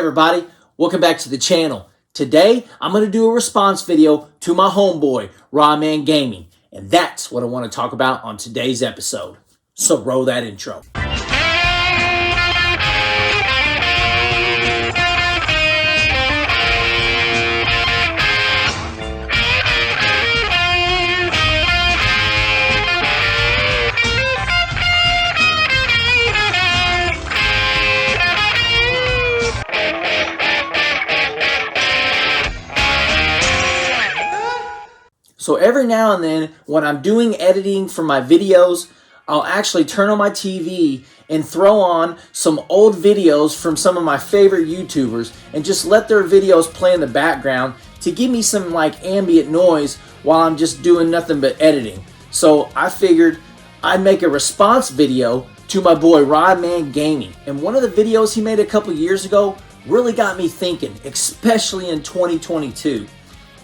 everybody, welcome back to the channel. Today, I'm going to do a response video to my homeboy, Ronman Gaming. And that's what I want to talk about on today's episode. So roll that intro. So every now and then, when I'm doing editing for my videos, I'll actually turn on my TV and throw on some old videos from some of my favorite YouTubers and just let their videos play in the background to give me some like ambient noise while I'm just doing nothing but editing. So I figured I'd make a response video to my boy Ronman Gaming. And one of the videos he made a couple years ago really got me thinking, especially in 2022.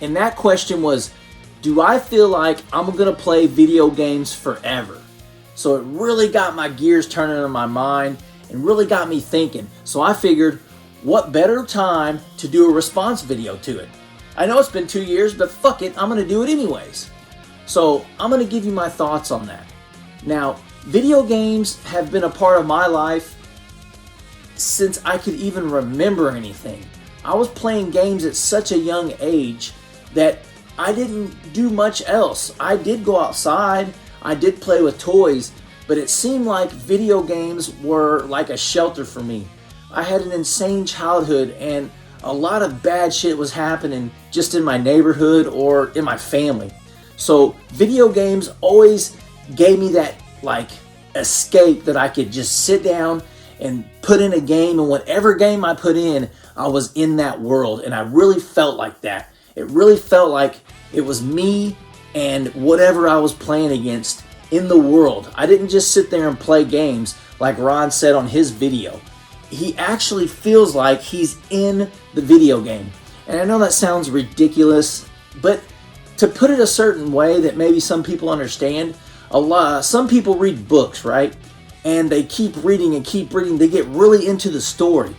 And that question was, do I feel like I'm going to play video games forever? So it really got my gears turning in my mind and really got me thinking. So I figured, what better time to do a response video to it? I know it's been 2 years, but fuck it, I'm going to do it anyways. So I'm going to give you my thoughts on that. Now, video games have been a part of my life since I could even remember anything. I was playing games at such a young age that I didn't do much else. I did go outside, I did play with toys, but it seemed like video games were like a shelter for me. I had an insane childhood and a lot of bad shit was happening just in my neighborhood or in my family. So video games always gave me that like escape that I could just sit down and put in a game, and whatever game I put in, I was in that world, and I really felt like that. It really felt like it was me and whatever I was playing against in the world. I didn't just sit there and play games like Ron said on his video. He actually feels like he's in the video game. And I know that sounds ridiculous, but to put it a certain way that maybe some people understand, some people read books, right? And they keep reading and keep reading. They get really into the story.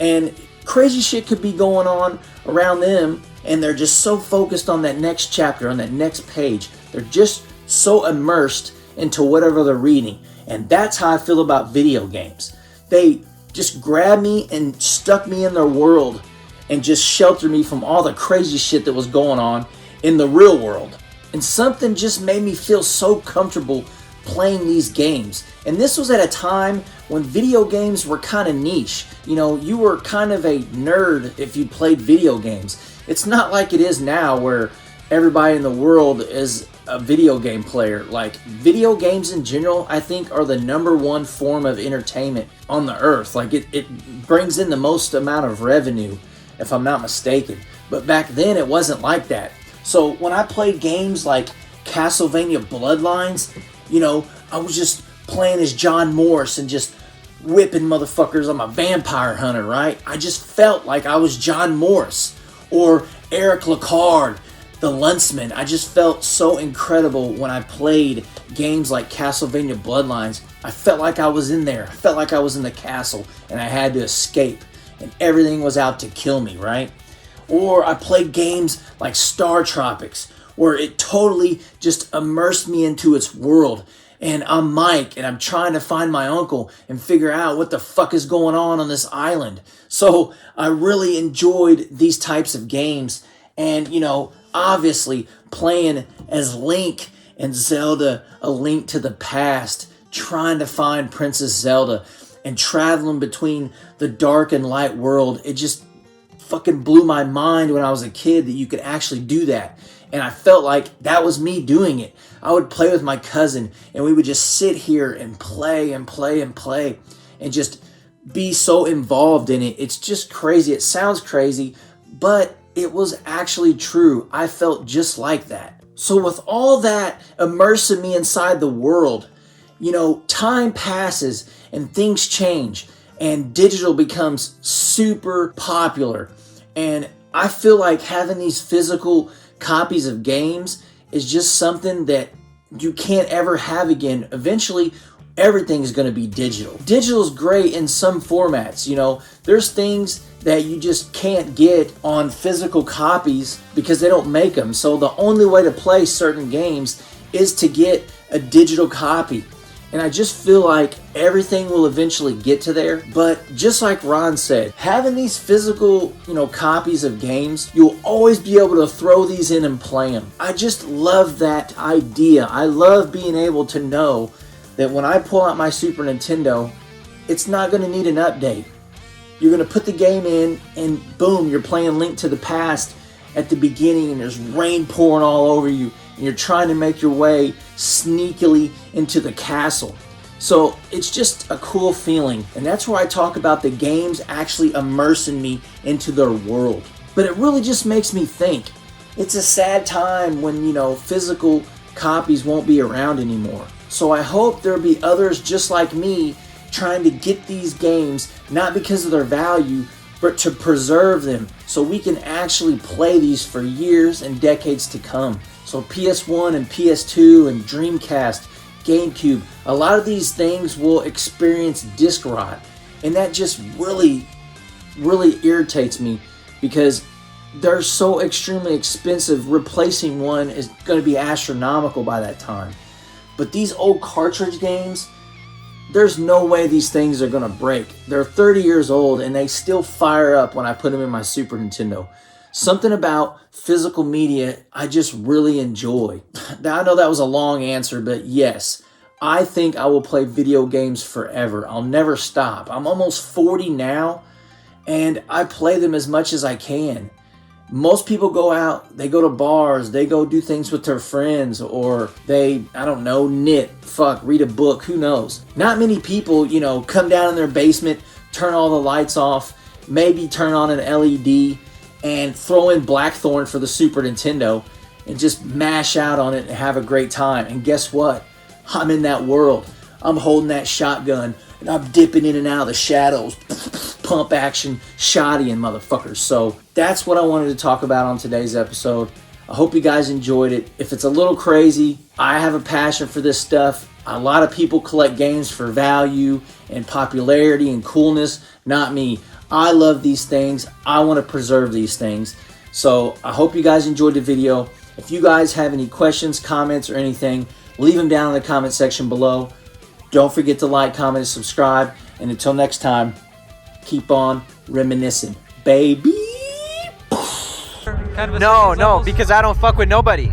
And crazy shit could be going on around them, and they're just so focused on that next chapter, on that next page. They're just so immersed into whatever they're reading. And that's how I feel about video games. They just grabbed me and stuck me in their world and just sheltered me from all the crazy shit that was going on in the real world. And something just made me feel so comfortable playing these games. And this was at a time when video games were kind of niche. You know, you were kind of a nerd if you played video games. It's not like it is now where everybody in the world is a video game player. Like, video games in general, I think, are the #1 form of entertainment on the earth. Like, it brings in the most amount of revenue, if I'm not mistaken. But back then, it wasn't like that. So when I played games like Castlevania Bloodlines, you know, I was just playing as John Morris and just whipping motherfuckers. I'm a vampire hunter, right? I just felt like I was John Morris. Or Eric Lacard, the Luntsman. I just felt so incredible when I played games like Castlevania Bloodlines. I felt like I was in there. I felt like I was in the castle and I had to escape. And everything was out to kill me, right? Or I played games like Star Tropics, where it totally just immersed me into its world. And I'm Mike, and I'm trying to find my uncle and figure out what the fuck is going on this island. So I really enjoyed these types of games. And, you know, obviously playing as Link and Zelda, A Link to the Past, trying to find Princess Zelda and traveling between the dark and light world. It just fucking blew my mind when I was a kid that you could actually do that. And I felt like that was me doing it. I would play with my cousin and we would just sit here and play and play and play and just be so involved in it. It's just crazy. It sounds crazy, but it was actually true. I felt just like that. So with all that immersing me inside the world, you know, time passes and things change and digital becomes super popular. And I feel like having these physical copies of games is just something that you can't ever have again. Eventually, everything's going to be digital. Digital is great in some formats. You know, there's things that you just can't get on physical copies because they don't make them. So the only way to play certain games is to get a digital copy. And I just feel like everything will eventually get to there. But just like Ron said, having these physical, copies of games, you'll always be able to throw these in and play them. I just love that idea. I love being able to know that when I pull out my Super Nintendo, it's not going to need an update. You're going to put the game in and boom, you're playing Link to the Past at the beginning and there's rain pouring all over you and you're trying to make your way sneakily into the castle. So it's just a cool feeling, and that's where I talk about the games actually immersing me into their world. But it really just makes me think. It's a sad time when, physical copies won't be around anymore. So I hope there'll be others just like me trying to get these games, not because of their value, but to preserve them so we can actually play these for years and decades to come. So PS1 and PS2 and Dreamcast, GameCube, a lot of these things will experience disc rot. And that just really, really irritates me because they're so extremely expensive. Replacing one is going to be astronomical by that time. But these old cartridge games, there's no way these things are going to break. They're 30 years old and they still fire up when I put them in my Super Nintendo. Something about physical media I just really enjoy. Now, I know that was a long answer, but yes, I think I will play video games forever. I'll never stop. I'm almost 40 now, and I play them as much as I can. Most people go out, they go to bars, they go do things with their friends, or they, knit, read a book, who knows. Not many people, come down in their basement, turn all the lights off, maybe turn on an LED, and throw in Blackthorn for the Super Nintendo, and just mash out on it and have a great time. And guess what? I'm in that world. I'm holding that shotgun, and I'm dipping in and out of the shadows. Pump action, shotty-ing motherfuckers. So that's what I wanted to talk about on today's episode. I hope you guys enjoyed it. If it's a little crazy, I have a passion for this stuff. A lot of people collect games for value and popularity and coolness. Not me. I love these things. I want to preserve these things. So I hope you guys enjoyed the video. If you guys have any questions, comments, or anything, leave them down in the comment section below. Don't forget to like, comment, and subscribe. And until next time, keep on reminiscing, baby. No, because I don't fuck with nobody.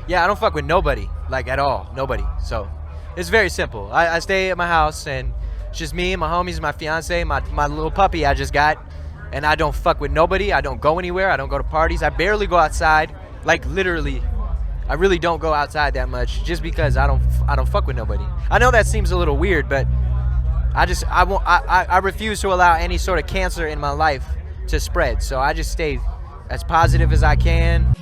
Yeah, I don't fuck with nobody, like at all, nobody. So it's very simple. I stay at my house and it's just me, my homies, my fiance, my little puppy I just got, and I don't fuck with nobody. I don't go anywhere. I don't go to parties. I barely go outside. Like literally, I really don't go outside that much just because I don't fuck with nobody. I know that seems a little weird, but I refuse to allow any sort of cancer in my life to spread. So I just stay as positive as I can.